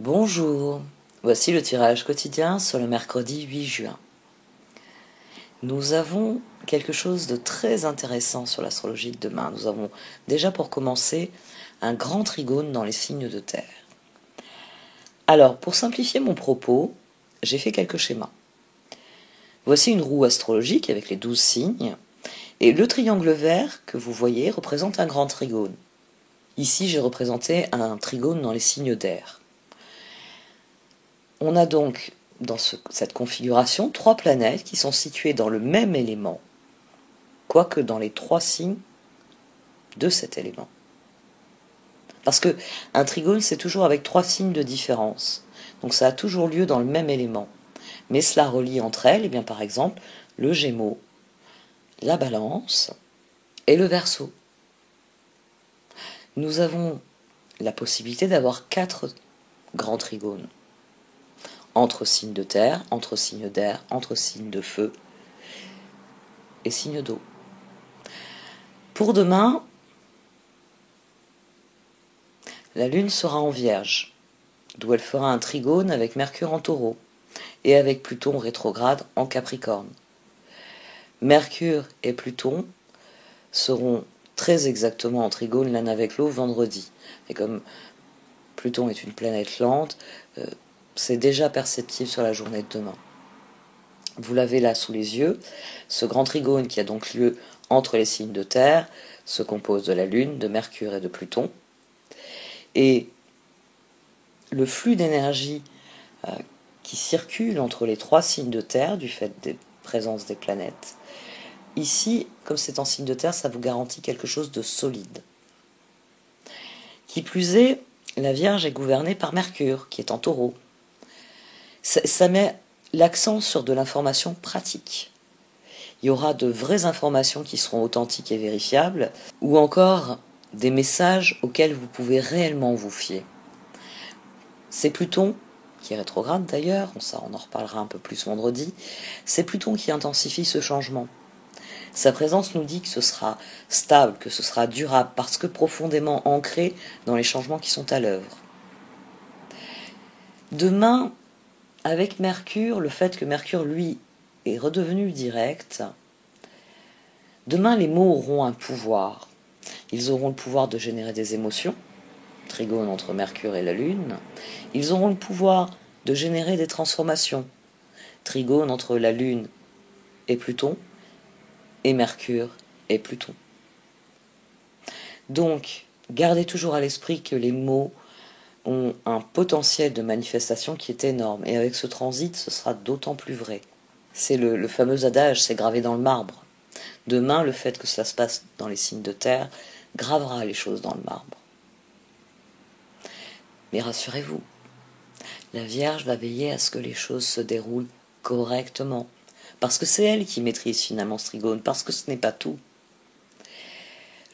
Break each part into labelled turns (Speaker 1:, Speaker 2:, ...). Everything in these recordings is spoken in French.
Speaker 1: Bonjour, voici le tirage quotidien sur le mercredi 8 juin. Nous avons quelque chose de très intéressant sur l'astrologie de demain. Nous avons déjà pour commencer un grand trigone dans les signes de terre. Alors, pour simplifier mon propos, j'ai fait quelques schémas. Voici une roue astrologique avec les 12 signes, et le triangle vert que vous voyez représente un grand trigone. Ici, j'ai représenté un trigone dans les signes d'air. On a donc, dans cette configuration, 3 planètes qui sont situées dans le même élément, quoique dans les 3 signes de cet élément. Parce que un trigone, c'est toujours avec 3 signes de différence. Donc ça a toujours lieu dans le même élément. Mais cela relie entre elles, et bien par exemple, le Gémeaux, la Balance et le Verseau. Nous avons la possibilité d'avoir 4 grands trigones. Entre signes de terre, entre signes d'air, entre signes de feu et signes d'eau. Pour demain, la Lune sera en Vierge, d'où elle fera un trigone avec Mercure en Taureau et avec Pluton rétrograde en Capricorne. Mercure et Pluton seront très exactement en trigone l'un avec l'autre vendredi. Et comme Pluton est une planète lente, c'est déjà perceptible sur la journée de demain. Vous l'avez là sous les yeux. Ce grand trigone qui a donc lieu entre les signes de terre se compose de la Lune, de Mercure et de Pluton. Et le flux d'énergie qui circule entre les 3 signes de terre du fait des présences des planètes, ici, comme c'est en signe de terre, ça vous garantit quelque chose de solide. Qui plus est, la Vierge est gouvernée par Mercure, qui est en Taureau. Ça met l'accent sur de l'information pratique. Il y aura de vraies informations qui seront authentiques et vérifiables, ou encore des messages auxquels vous pouvez réellement vous fier. C'est Pluton, qui est rétrograde d'ailleurs, on en reparlera un peu plus vendredi, c'est Pluton qui intensifie ce changement. Sa présence nous dit que ce sera stable, que ce sera durable, parce que profondément ancré dans les changements qui sont à l'œuvre. Demain, avec Mercure, le fait que Mercure, lui, est redevenu direct, demain les mots auront un pouvoir. Ils auront le pouvoir de générer des émotions, trigone entre Mercure et la Lune. Ils auront le pouvoir de générer des transformations, trigone entre la Lune et Pluton, et Mercure et Pluton. Donc, gardez toujours à l'esprit que les mots ont un potentiel de manifestation qui est énorme, et avec ce transit, ce sera d'autant plus vrai. C'est le fameux adage, c'est gravé dans le marbre. Demain, le fait que cela se passe dans les signes de terre gravera les choses dans le marbre. Mais rassurez-vous, la Vierge va veiller à ce que les choses se déroulent correctement, parce que c'est elle qui maîtrise finalement ce trigone, parce que ce n'est pas tout.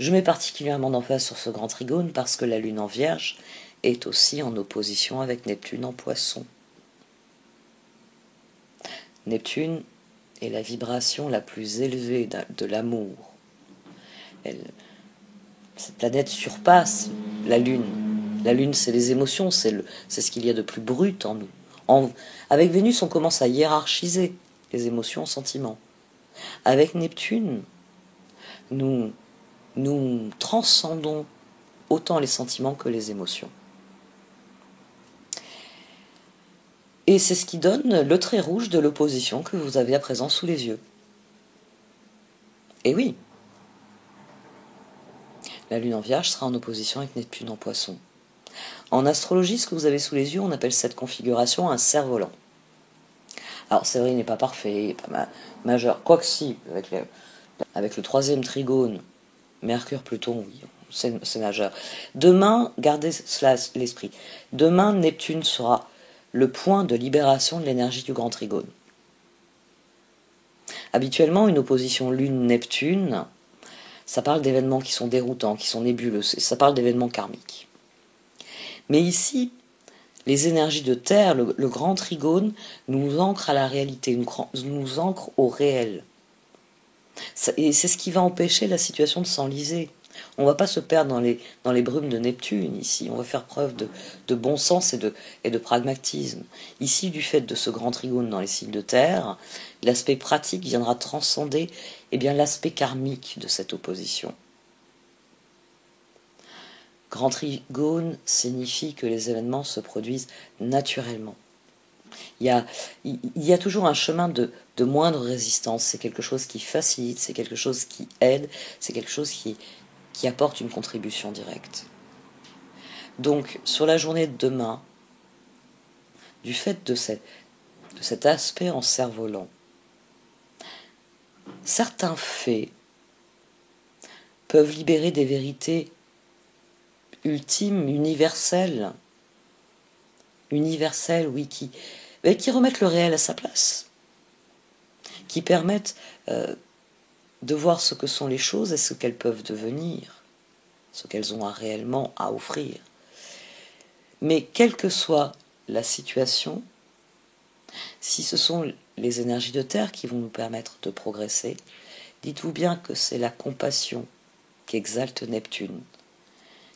Speaker 1: Je mets particulièrement d'emphase sur ce grand trigone parce que la Lune en Vierge est aussi en opposition avec Neptune en Poisson. Neptune est la vibration la plus élevée de l'amour. Cette planète surpasse la Lune. La Lune, c'est les émotions, c'est ce qu'il y a de plus brut en nous. Avec Vénus, on commence à hiérarchiser les émotions, sentiments. Avec Neptune, nous transcendons autant les sentiments que les émotions. Et c'est ce qui donne le trait rouge de l'opposition que vous avez à présent sous les yeux. Et oui, la Lune en Vierge sera en opposition avec Neptune en Poisson. En astrologie, ce que vous avez sous les yeux, on appelle cette configuration un cerf-volant. Alors c'est vrai, il n'est pas parfait, il n'est pas majeur. Quoique si, avec le 3e trigone, Mercure-Pluton, oui, c'est majeur. Demain, gardez cela à l'esprit. Demain, Neptune sera le point de libération de l'énergie du grand trigone. Habituellement, une opposition Lune-Neptune, ça parle d'événements qui sont déroutants, qui sont nébuleux, ça parle d'événements karmiques. Mais ici, les énergies de terre, le grand trigone, nous ancre à la réalité, nous ancre au réel. Et c'est ce qui va empêcher la situation de s'enliser. On ne va pas se perdre dans les brumes de Neptune ici, on va faire preuve de bon sens et de pragmatisme. Ici, du fait de ce grand trigone dans les signes de terre, l'aspect pratique viendra transcender l'aspect karmique de cette opposition. Grand trigone signifie que les événements se produisent naturellement. Il y a toujours un chemin de moindre résistance, c'est quelque chose qui facilite, c'est quelque chose qui aide, c'est quelque chose qui apporte une contribution directe. Donc, sur la journée de demain, du fait de cet aspect en cerf-volant, certains faits peuvent libérer des vérités ultimes, universelles, oui, qui remettent le réel à sa place, qui permettent de voir ce que sont les choses et ce qu'elles peuvent devenir, ce qu'elles ont réellement à offrir. Mais quelle que soit la situation, si ce sont les énergies de terre qui vont nous permettre de progresser, dites-vous bien que c'est la compassion qu'exalte Neptune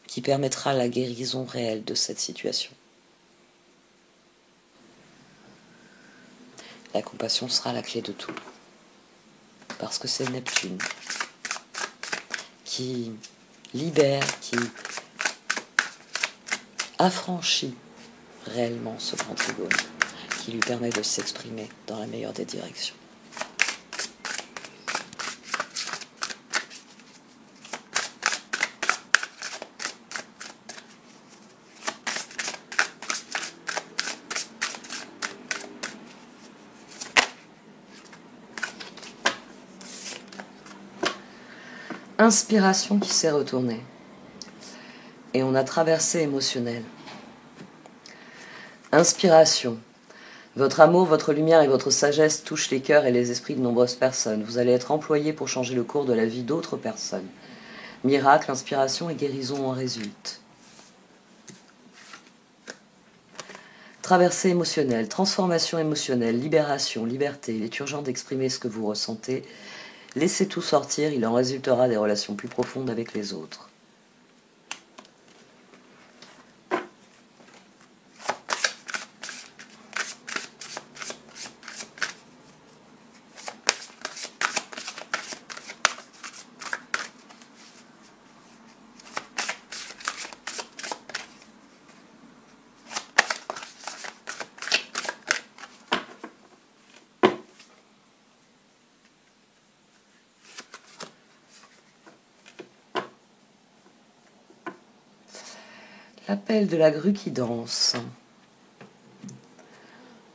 Speaker 1: qui permettra la guérison réelle de cette situation. La compassion sera la clé de tout, parce que c'est Neptune qui libère, qui affranchit réellement ce grand trigone, qui lui permet de s'exprimer dans la meilleure des directions. Inspiration qui s'est retournée. Et on a traversé émotionnel. Inspiration. Votre amour, votre lumière et votre sagesse touchent les cœurs et les esprits de nombreuses personnes. Vous allez être employé pour changer le cours de la vie d'autres personnes. Miracle, inspiration et guérison en résultent. Traversée émotionnelle, transformation émotionnelle, libération, liberté. Il est urgent d'exprimer ce que vous ressentez. Laissez tout sortir, il en résultera des relations plus profondes avec les autres. L'appel de la grue qui danse.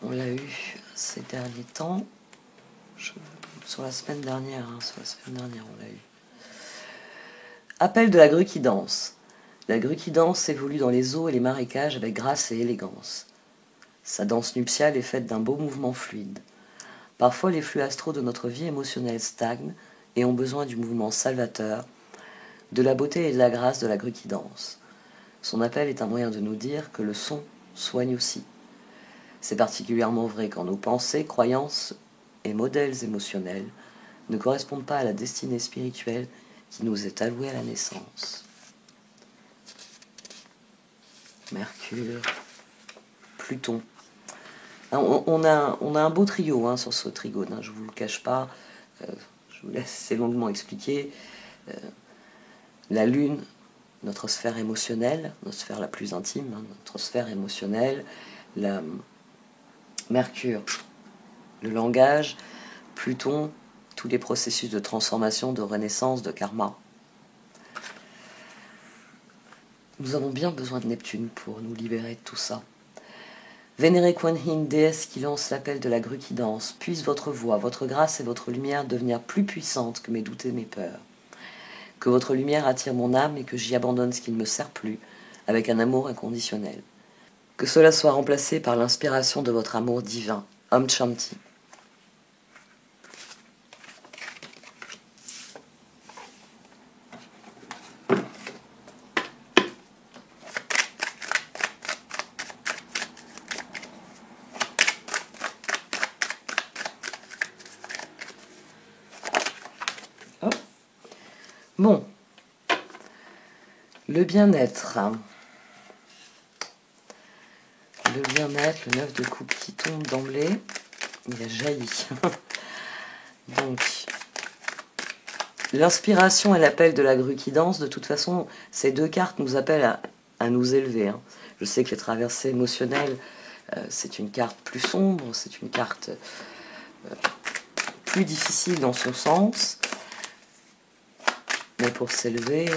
Speaker 1: On l'a eu ces derniers temps. Sur la semaine dernière, on l'a eu. Appel de la grue qui danse. La grue qui danse évolue dans les eaux et les marécages avec grâce et élégance. Sa danse nuptiale est faite d'un beau mouvement fluide. Parfois, les flux astraux de notre vie émotionnelle stagnent et ont besoin du mouvement salvateur, de la beauté et de la grâce de la grue qui danse. Son appel est un moyen de nous dire que le son soigne aussi. C'est particulièrement vrai quand nos pensées, croyances et modèles émotionnels ne correspondent pas à la destinée spirituelle qui nous est allouée à la naissance. Mercure, Pluton. On a un beau trio sur ce trigone, je ne vous le cache pas, je vous laisse assez longuement expliquer. La Lune, notre sphère émotionnelle, notre sphère la plus intime, notre sphère émotionnelle, la Mercure, le langage, Pluton, tous les processus de transformation, de renaissance, de karma. Nous avons bien besoin de Neptune pour nous libérer de tout ça. Vénérée Kuan Yin, déesse qui lance l'appel de la grue qui danse, puisse votre voix, votre grâce et votre lumière devenir plus puissantes que mes doutes et mes peurs. Que votre lumière attire mon âme et que j'y abandonne ce qui ne me sert plus, avec un amour inconditionnel. Que cela soit remplacé par l'inspiration de votre amour divin. Om Shanti. Bon, Le bien-être. Le bien-être, le 9 de coupe qui tombe d'emblée, il a jailli. Donc, l'inspiration et l'appel de la grue qui danse, de toute façon, ces deux cartes nous appellent à nous élever. Hein. Je sais que les traversées émotionnelles, c'est une carte plus sombre, c'est une carte plus difficile dans son sens. Mais pour s'élever,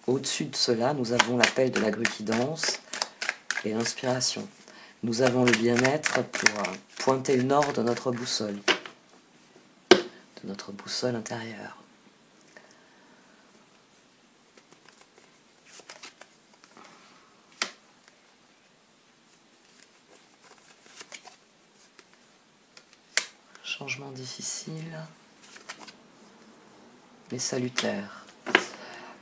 Speaker 1: au-dessus de cela, nous avons l'appel de la grue qui danse et l'inspiration. Nous avons le bien-être pour pointer le nord de notre boussole intérieure. Changement difficile, mais salutaire.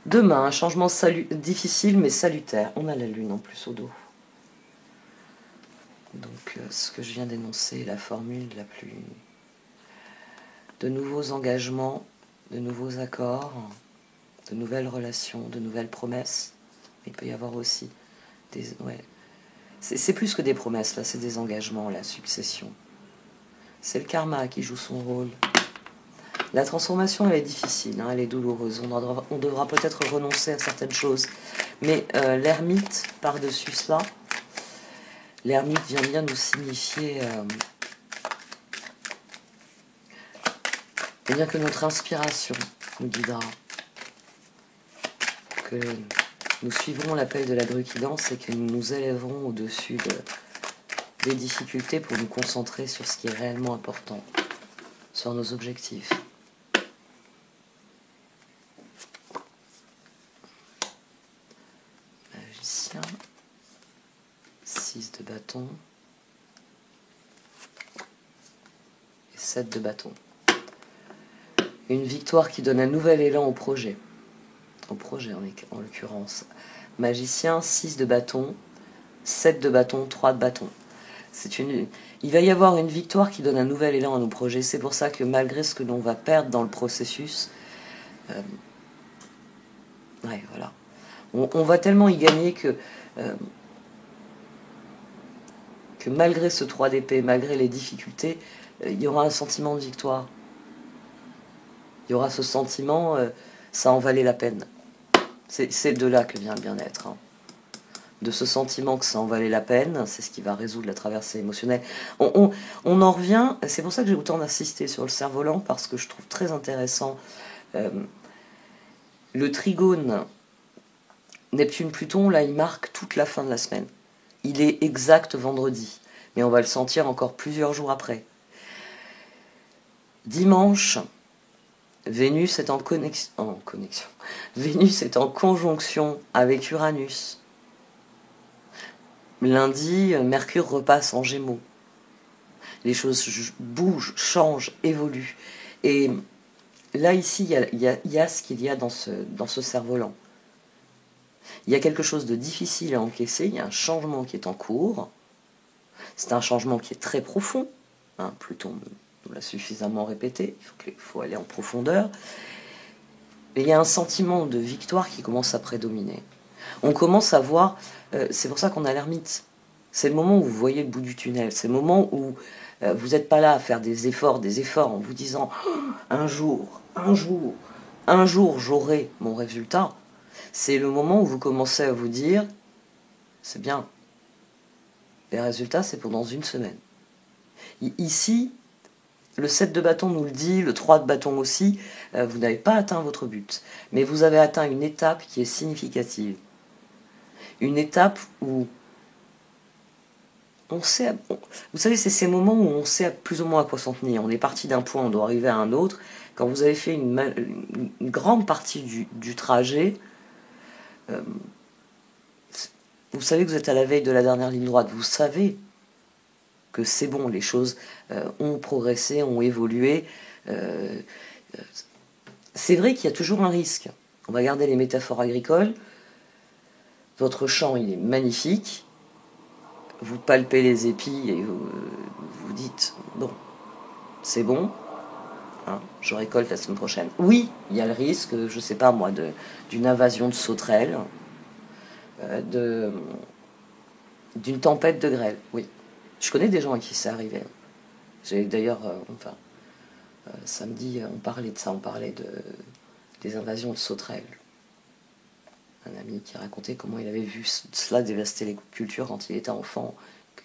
Speaker 1: Demain, un changement difficile mais salutaire. On a la lune en plus au dos. Donc ce que je viens d'énoncer est la formule la plus... De nouveaux engagements, de nouveaux accords, de nouvelles relations, de nouvelles promesses. Il peut y avoir aussi des... Ouais. C'est plus que des promesses, là, c'est des engagements, la succession. C'est le karma qui joue son rôle. La transformation, elle est difficile, hein, elle est douloureuse. On devra peut-être renoncer à certaines choses. Mais l'ermite, par-dessus cela, l'ermite vient bien nous signifier eh bien que notre inspiration nous guidera. Que nous suivrons l'appel de la grue qui danse et que nous nous élèverons au-dessus des difficultés pour nous concentrer sur ce qui est réellement important, sur nos objectifs. Magicien, 6 de bâton et 7 de bâton. Une victoire qui donne un nouvel élan au projet en l'occurrence. Magicien, 6 de bâton, 7 de bâton, 3 de bâton. Il va y avoir une victoire qui donne un nouvel élan à nos projets. C'est pour ça que malgré ce que l'on va perdre dans le processus, voilà. On va tellement y gagner que malgré ce 3 d'épée, malgré les difficultés, il y aura un sentiment de victoire. Il y aura ce sentiment, ça en valait la peine. C'est de là que vient le bien-être. Hein. De ce sentiment que ça en valait la peine, c'est ce qui va résoudre la traversée émotionnelle. On en revient, c'est pour ça que j'ai autant d'insister sur le cerf-volant, parce que je trouve très intéressant le trigone Neptune-Pluton, là il marque toute la fin de la semaine. Il est exact vendredi, mais on va le sentir encore plusieurs jours après. Dimanche, Vénus est en connexion. Vénus est en conjonction avec Uranus. Lundi, Mercure repasse en Gémeaux. Les choses bougent, changent, évoluent. Et là, ici, il y a ce qu'il y a dans ce cerf-volant. Il y a quelque chose de difficile à encaisser, il y a un changement qui est en cours. C'est un changement qui est très profond. Hein, Pluton nous l'a suffisamment répété, il faut aller en profondeur. Et il y a un sentiment de victoire qui commence à prédominer. On commence à voir, c'est pour ça qu'on a l'ermite. C'est le moment où vous voyez le bout du tunnel. C'est le moment où vous n'êtes pas là à faire des efforts en vous disant un jour, j'aurai mon résultat. C'est le moment où vous commencez à vous dire, c'est bien, les résultats c'est pour dans une semaine. Ici, le 7 de bâton nous le dit, le 3 de bâton aussi, vous n'avez pas atteint votre but, mais vous avez atteint une étape qui est significative. Une étape où on sait, vous savez, c'est ces moments où on sait plus ou moins à quoi s'en tenir. On est parti d'un point, on doit arriver à un autre. Quand vous avez fait une grande partie du trajet, vous savez que vous êtes à la veille de la dernière ligne droite. Vous savez que c'est bon, les choses ont progressé, ont évolué. C'est vrai qu'il y a toujours un risque. On va garder les métaphores agricoles. Votre champ, il est magnifique. Vous palpez les épis et vous dites, bon, c'est bon. Hein, je récolte la semaine prochaine. Oui, il y a le risque, je sais pas moi, d'une invasion de sauterelles, de d'une tempête de grêle, oui. Je connais des gens à qui c'est arrivé. J'ai d'ailleurs, samedi, on parlait de ça, on parlait des invasions de sauterelles. Un ami qui racontait comment il avait vu cela dévaster les cultures quand il était enfant.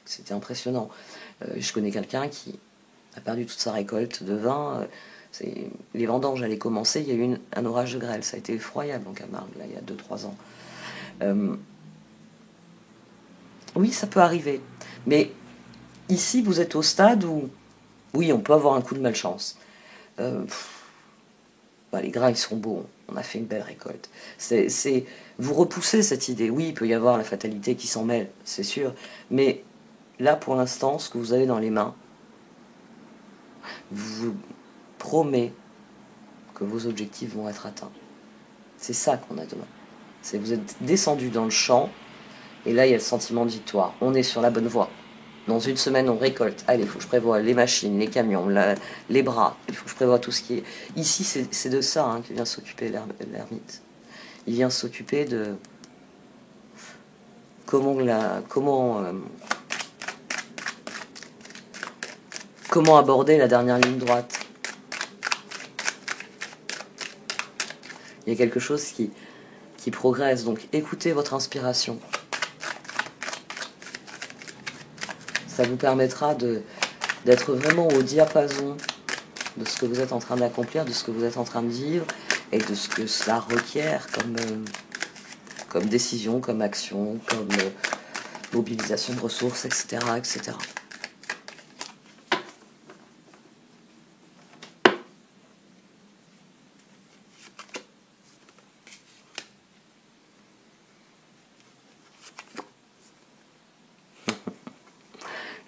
Speaker 1: C'était impressionnant. Je connais quelqu'un qui a perdu toute sa récolte de vin. Les vendanges allaient commencer, il y a eu un orage de grêle. Ça a été effroyable en Camargue, là, il y a 2-3 ans. Oui, ça peut arriver. Mais ici, vous êtes au stade où, oui, on peut avoir un coup de malchance. Les grains, ils sont beaux. On a fait une belle récolte. Vous repoussez cette idée. Oui, il peut y avoir la fatalité qui s'en mêle, c'est sûr. Mais là, pour l'instant, ce que vous avez dans les mains vous promet que vos objectifs vont être atteints. C'est ça qu'on a demain. Vous êtes descendu dans le champ, et là, il y a le sentiment de victoire. On est sur la bonne voie. Dans une semaine, on récolte. Allez, il faut que je prévoie les machines, les camions, les bras. Il faut que je prévoie tout ce qui est... Ici, c'est de ça que vient s'occuper l'ermite. Il vient s'occuper de... Comment aborder la dernière ligne droite. Il y a quelque chose qui progresse. Donc, écoutez votre inspiration. Ça vous permettra d'être vraiment au diapason de ce que vous êtes en train d'accomplir, de ce que vous êtes en train de vivre, et de ce que cela requiert comme décision, comme action, comme mobilisation de ressources, etc. etc.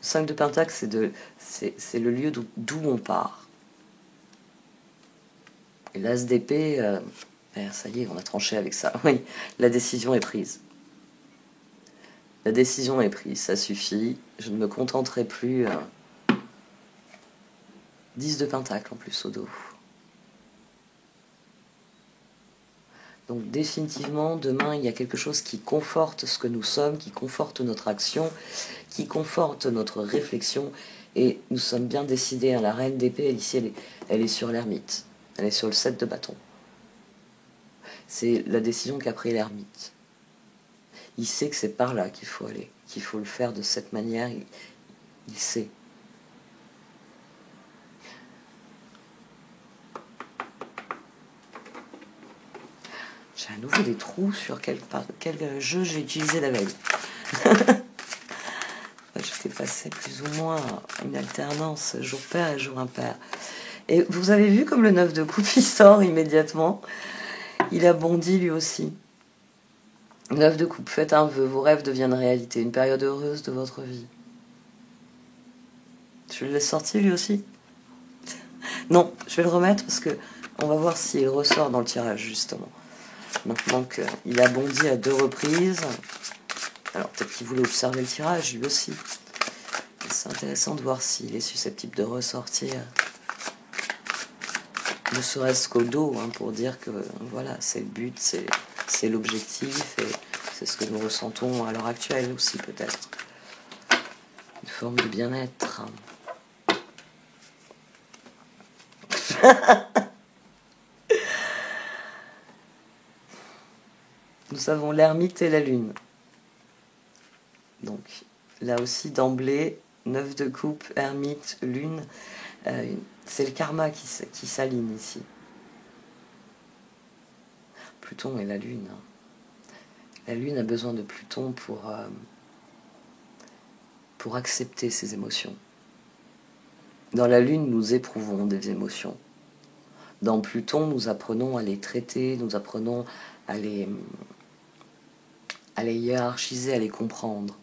Speaker 1: Le 5 de Pentacle, c'est le lieu d'où on part. Et l'As d'épée, ça y est, on a tranché avec ça. Oui, la décision est prise. La décision est prise, ça suffit. Je ne me contenterai plus. 10 de Pentacle en plus au dos. Donc définitivement, demain, il y a quelque chose qui conforte ce que nous sommes, qui conforte notre action, qui conforte notre réflexion. Et nous sommes bien décidés. La reine d'épée, elle est sur l'ermite. Elle est sur le 7 de bâton. C'est la décision qu'a pris l'ermite. Il sait que c'est par là qu'il faut aller, qu'il faut le faire de cette manière. Il sait. J'ai à nouveau des trous sur quel jeu j'ai utilisé la veille. J'étais passé plus ou moins à une alternance jour pair et jour impair. Et vous avez vu comme le 9 de coupe, il sort immédiatement. Il a bondi lui aussi. 9 de coupe, faites un vœu, vos rêves deviennent réalité, une période heureuse de votre vie. Je le laisse sortir lui aussi? Non, je vais le remettre parce que on va voir s'il ressort dans le tirage justement. Maintenant qu'il a bondi à 2 reprises, alors peut-être qu'il voulait observer le tirage lui aussi. C'est intéressant de voir s'il est susceptible de ressortir, ne serait-ce qu'au dos, pour dire que voilà, c'est le but, c'est l'objectif, et c'est ce que nous ressentons à l'heure actuelle aussi peut-être. Une forme de bien-être. Nous avons l'ermite et la lune. Donc là aussi d'emblée, 9 de coupe, ermite, lune, c'est le karma qui s'aligne ici. Pluton et la lune. La lune a besoin de Pluton pour accepter ses émotions. Dans la lune, nous éprouvons des émotions. Dans Pluton, nous apprenons à les traiter, nous apprenons à les hiérarchiser, à les comprendre.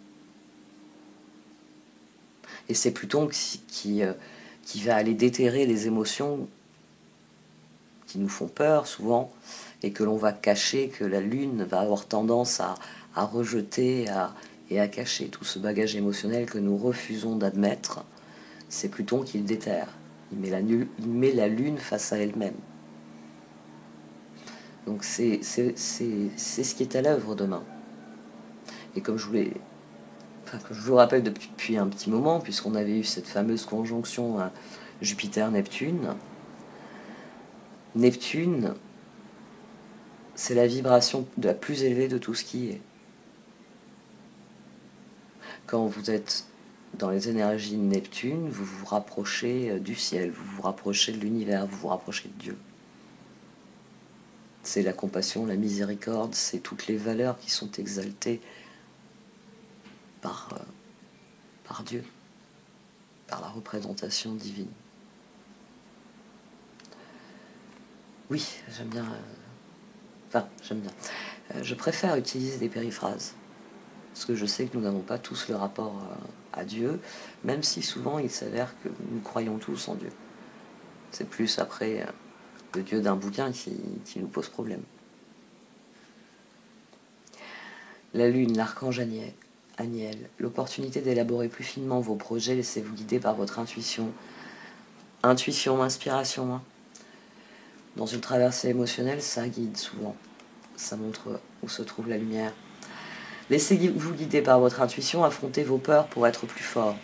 Speaker 1: Et c'est Pluton qui va aller déterrer les émotions qui nous font peur souvent, et que l'on va cacher, que la lune va avoir tendance à rejeter et à cacher tout ce bagage émotionnel que nous refusons d'admettre. C'est Pluton qui le déterre. il met la lune face à elle-même. Donc c'est ce qui est à l'œuvre demain. Et comme je vous rappelle depuis un petit moment, puisqu'on avait eu cette fameuse conjonction à Jupiter-Neptune, Neptune, c'est la vibration la plus élevée de tout ce qui est. Quand vous êtes dans les énergies de Neptune, vous vous rapprochez du ciel, vous vous rapprochez de l'univers, vous vous rapprochez de Dieu. C'est la compassion, la miséricorde, c'est toutes les valeurs qui sont exaltées par Dieu, par la représentation divine. Oui, j'aime bien. J'aime bien. Je préfère utiliser des périphrases, parce que je sais que nous n'avons pas tous le rapport à Dieu, même si souvent il s'avère que nous croyons tous en Dieu. C'est plus après le Dieu d'un bouquin qui nous pose problème. La lune, l'archange Aniel, l'opportunité d'élaborer plus finement vos projets, laissez-vous guider par votre intuition. Intuition, inspiration. Hein. Dans une traversée émotionnelle, ça guide souvent. Ça montre où se trouve la lumière. Laissez-vous guider par votre intuition, affrontez vos peurs pour être plus fort.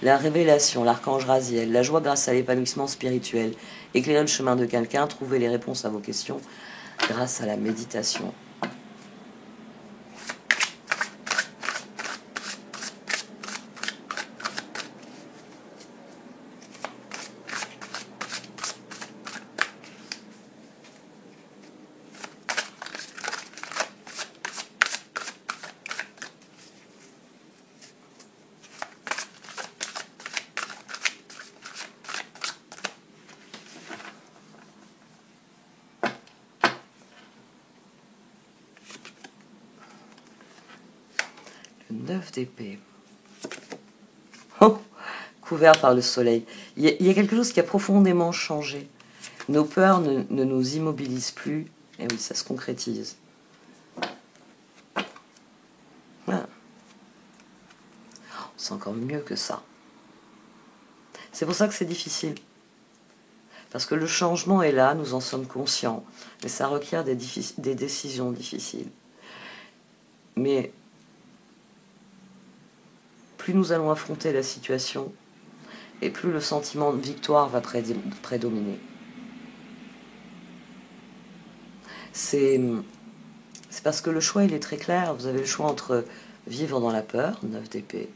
Speaker 1: La révélation, l'archange Raziel, la joie grâce à l'épanouissement spirituel, éclairer le chemin de quelqu'un, trouver les réponses à vos questions grâce à la méditation. Le 9 d'épée. Oh, couvert par le soleil. Il y a quelque chose qui a profondément changé. Nos peurs ne nous immobilisent plus. Et oui, ça se concrétise. Voilà. C'est encore mieux que ça. C'est pour ça que c'est difficile. Parce que le changement est là, nous en sommes conscients. Mais ça requiert des décisions difficiles. Mais plus nous allons affronter la situation, et plus le sentiment de victoire va prédominer. C'est parce que le choix, il est très clair. Vous avez le choix entre vivre dans la peur, 9 d'épée,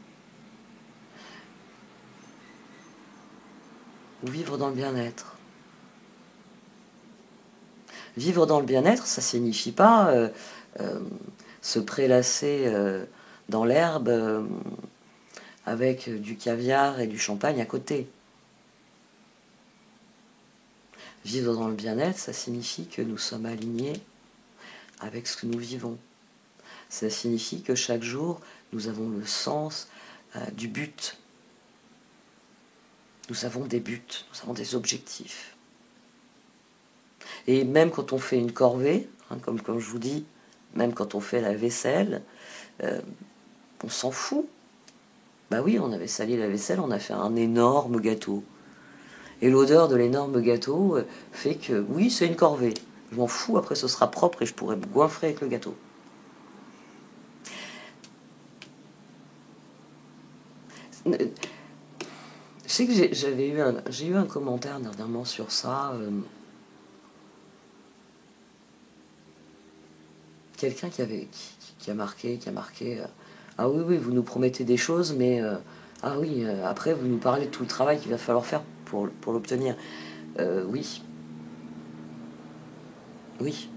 Speaker 1: ou vivre dans le bien-être. Vivre dans le bien-être, ça ne signifie pas se prélasser dans l'herbe avec du caviar et du champagne à côté. Vivre dans le bien-être, ça signifie que nous sommes alignés avec ce que nous vivons. Ça signifie que chaque jour, nous avons le sens du but. Nous avons des buts, nous avons des objectifs. Et même quand on fait une corvée, hein, comme je vous dis, même quand on fait la vaisselle, on s'en fout. Bah oui, on avait sali la vaisselle, on a fait un énorme gâteau. Et l'odeur de l'énorme gâteau fait que, oui, c'est une corvée. Je m'en fous, après ce sera propre et je pourrai me goinfrer avec le gâteau. Je sais que j'ai eu un commentaire dernièrement sur ça. Quelqu'un qui a marqué ah oui, vous nous promettez des choses, mais ah oui, après vous nous parlez de tout le travail qu'il va falloir faire pour l'obtenir. Oui. Oui.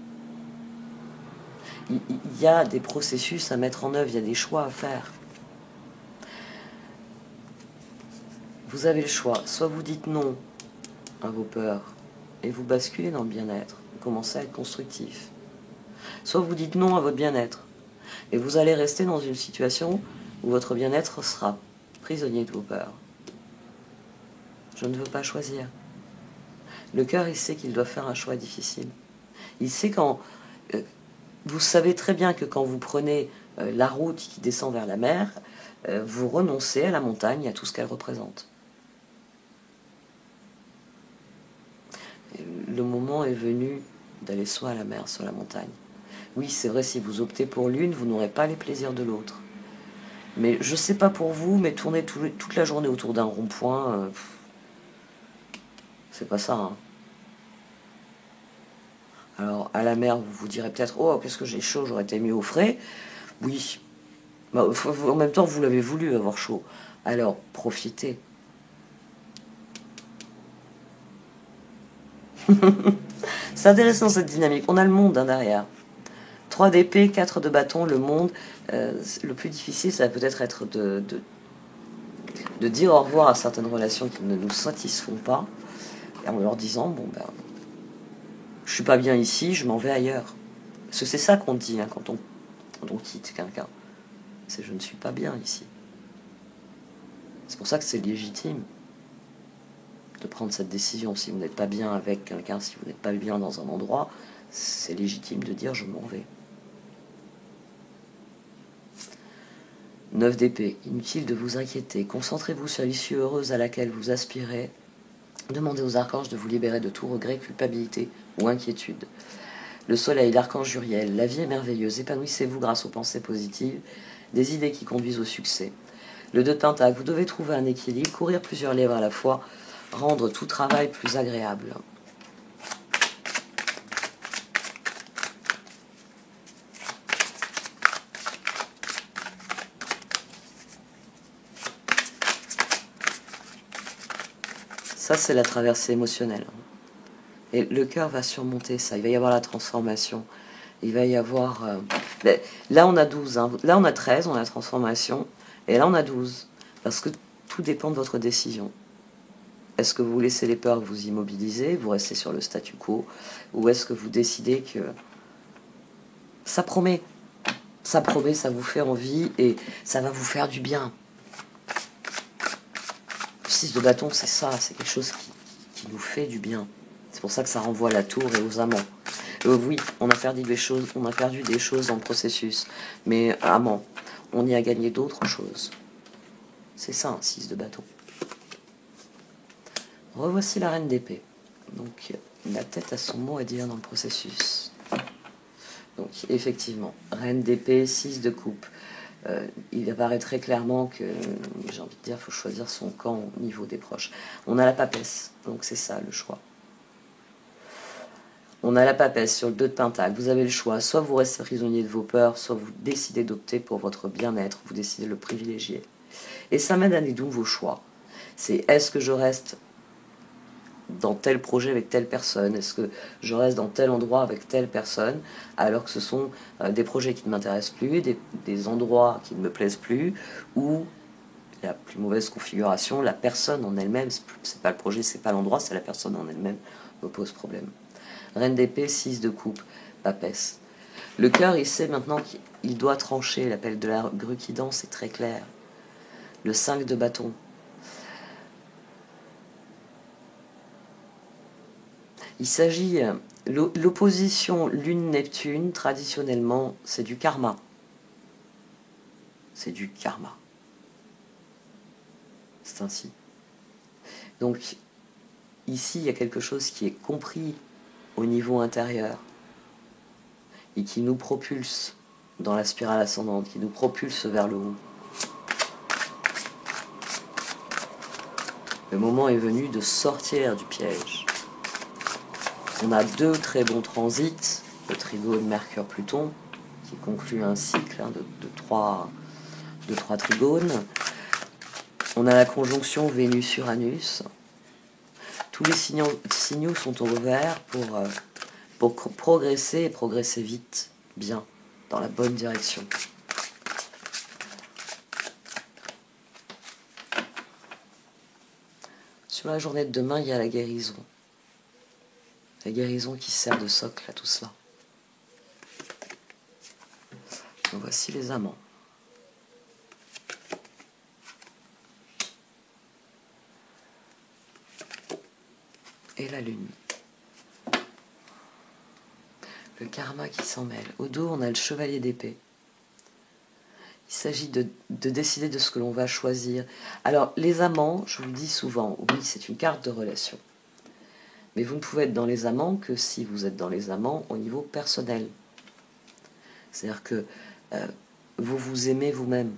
Speaker 1: Il y a des processus à mettre en œuvre, il y a des choix à faire. Vous avez le choix, soit vous dites non à vos peurs et vous basculez dans le bien-être, vous commencez à être constructif. Soit vous dites non à votre bien-être et vous allez rester dans une situation où votre bien-être sera prisonnier de vos peurs. Je ne veux pas choisir. Le cœur, il sait qu'il doit faire un choix difficile. Il sait quand... vous savez très bien que quand vous prenez la route qui descend vers la mer, vous renoncez à la montagne, à tout ce qu'elle représente. est venu d'aller soit à la mer, soit à la montagne. Oui, c'est vrai, si vous optez pour l'une, vous n'aurez pas les plaisirs de l'autre. Mais je sais pas pour vous, mais tourner toute la journée autour d'un rond-point, c'est pas ça, hein. Alors, à la mer, vous vous direz peut-être, oh, qu'est-ce que j'ai chaud, j'aurais été mieux au frais. Oui, bah, en même temps, vous l'avez voulu avoir chaud. Alors, profitez. C'est intéressant cette dynamique. On a le monde hein, derrière. 3 d'épée, 4 de bâton, le monde. Le plus difficile, ça va peut-être être de dire au revoir à certaines relations qui ne nous satisfont pas, et en leur disant, bon ben, je suis pas bien ici, je m'en vais ailleurs. Parce que c'est ça qu'on dit hein, quand on quitte quelqu'un. C'est je ne suis pas bien ici. C'est pour ça que c'est légitime de prendre cette décision. Si vous n'êtes pas bien avec quelqu'un, si vous n'êtes pas bien dans un endroit, c'est légitime de dire je m'en vais. 9 d'épée. Inutile de vous inquiéter. Concentrez-vous sur l'issue heureuse à laquelle vous aspirez. Demandez aux archanges de vous libérer de tout regret, culpabilité ou inquiétude. Le soleil, l'archange Uriel, la vie est merveilleuse. Épanouissez-vous grâce aux pensées positives, des idées qui conduisent au succès. Le 2 de Pentacle, vous devez trouver un équilibre, courir plusieurs lèvres à la fois, rendre tout travail plus agréable. Ça, c'est la traversée émotionnelle. Et le cœur va surmonter ça. Il va y avoir la transformation. Il va y avoir... là, on a 12. Hein. Là, on a 13, on a la transformation. Et là, on a 12. Parce que tout dépend de votre décision. Est-ce que vous laissez les peurs vous immobiliser, vous restez sur le statu quo, ou est-ce que vous décidez que ça promet, ça vous fait envie et ça va vous faire du bien. Le 6 de bâton, c'est ça, c'est quelque chose qui nous fait du bien. C'est pour ça que ça renvoie à la tour et aux amants. Oui, on a perdu des choses dans le processus, mais amant, on y a gagné d'autres choses. C'est ça, un 6 de bâton. Revoici la reine d'épée. Donc, la tête a son mot à dire dans le processus. Donc, effectivement, reine d'épée, 6 de coupe. Il apparaît très clairement que, j'ai envie de dire, il faut choisir son camp au niveau des proches. On a la papesse, donc c'est ça le choix. On a la papesse sur le 2 de Pentacle. Vous avez le choix, soit vous restez prisonnier de vos peurs, soit vous décidez d'opter pour votre bien-être, vous décidez de le privilégier. Et ça mène à des nouveaux choix. C'est est-ce que je reste dans tel projet avec telle personne, est-ce que je reste dans tel endroit avec telle personne, alors que ce sont des projets qui ne m'intéressent plus, des endroits qui ne me plaisent plus, ou la plus mauvaise configuration, la personne en elle-même, c'est pas le projet, c'est pas l'endroit, c'est la personne en elle-même me pose problème. Reine d'épée, 6 de coupe, papesse. Le cœur, il sait maintenant qu'il doit trancher, l'appel de la grue qui danse est très clair. Le 5 de bâton. Il s'agit, l'opposition Lune-Neptune, traditionnellement, c'est du karma. C'est du karma. C'est ainsi. Donc, ici, il y a quelque chose qui est compris au niveau intérieur et qui nous propulse dans la spirale ascendante, qui nous propulse vers le haut. Le moment est venu de sortir du piège. On a 2 très bons transits, le trigone Mercure-Pluton, qui conclut un cycle de 3 trigones. On a la conjonction Vénus-Uranus. Tous les signaux sont au vert pour progresser et progresser vite, bien, dans la bonne direction. Sur la journée de demain, il y a la guérison. La guérison qui sert de socle à tout cela. Donc voici les amants. Et la lune. Le karma qui s'en mêle. Au dos, on a le chevalier d'épée. Il s'agit de décider de ce que l'on va choisir. Alors, les amants, je vous le dis souvent, oui, c'est une carte de relation. Mais vous ne pouvez être dans les amants que si vous êtes dans les amants au niveau personnel. C'est-à-dire que vous vous aimez vous-même.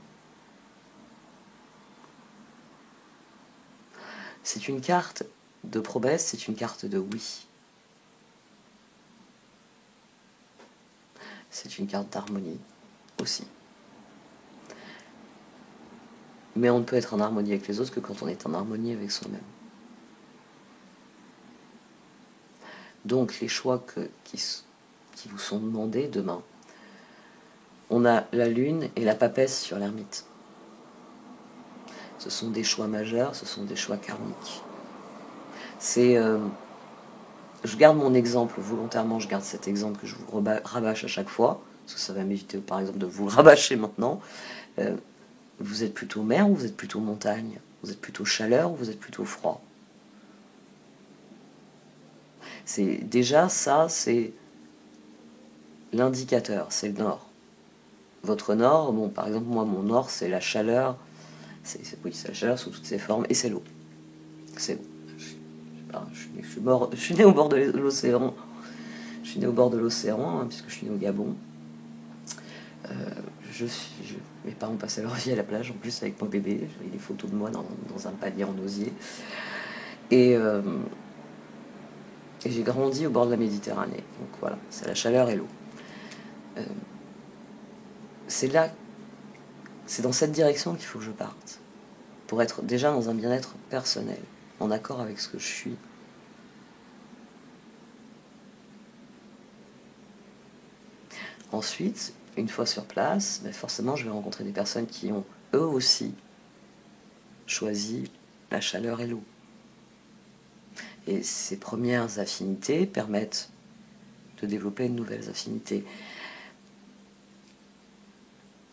Speaker 1: C'est une carte de promesse, c'est une carte de oui. C'est une carte d'harmonie aussi. Mais on ne peut être en harmonie avec les autres que quand on est en harmonie avec soi-même. Donc les choix qui vous sont demandés demain, on a la lune et la papesse sur l'ermite. Ce sont des choix majeurs, ce sont des choix karmiques. Je garde mon exemple, volontairement je garde cet exemple que je vous rabâche à chaque fois, parce que ça va m'éviter par exemple de vous le rabâcher maintenant. Vous êtes plutôt mer ou vous êtes plutôt montagne? Vous êtes plutôt chaleur ou vous êtes plutôt froid? Déjà ça, c'est l'indicateur, c'est le nord. Votre nord, bon, par exemple, moi, mon nord, c'est la chaleur. Oui, c'est la chaleur sous toutes ses formes, et c'est l'eau. C'est l'eau. Je suis né au bord de l'océan. Je suis né au bord de l'océan, puisque je suis né au Gabon. Mes parents passaient leur vie à la plage, en plus, avec mon bébé. J'avais des photos de moi dans un panier en osier. Et j'ai grandi au bord de la Méditerranée. Donc voilà, c'est la chaleur et l'eau. C'est dans cette direction qu'il faut que je parte. Pour être déjà dans un bien-être personnel, en accord avec ce que je suis. Ensuite, une fois sur place, forcément je vais rencontrer des personnes qui ont eux aussi choisi la chaleur et l'eau. Et ces premières affinités permettent de développer de nouvelles affinités.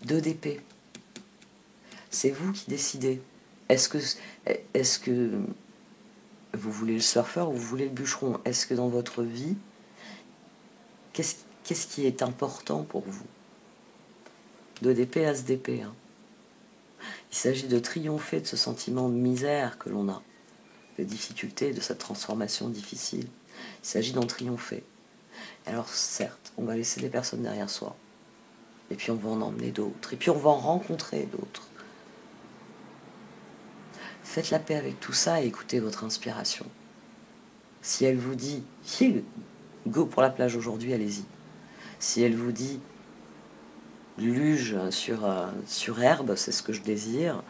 Speaker 1: 2 d'épée. C'est vous qui décidez. Est-ce que vous voulez le surfeur ou vous voulez le bûcheron? Est-ce que dans votre vie, qu'est-ce qui est important pour vous? 2 d'épée, as d'épée. Il s'agit de triompher de ce sentiment de misère que l'on a, de difficulté, de cette transformation difficile. Il s'agit d'en triompher. Alors certes, on va laisser des personnes derrière soi. Et puis on va en emmener d'autres. Et puis on va en rencontrer d'autres. Faites la paix avec tout ça et écoutez votre inspiration. Si elle vous dit « go pour la plage aujourd'hui », allez-y. Si elle vous dit « luge sur herbe », c'est ce que je désire,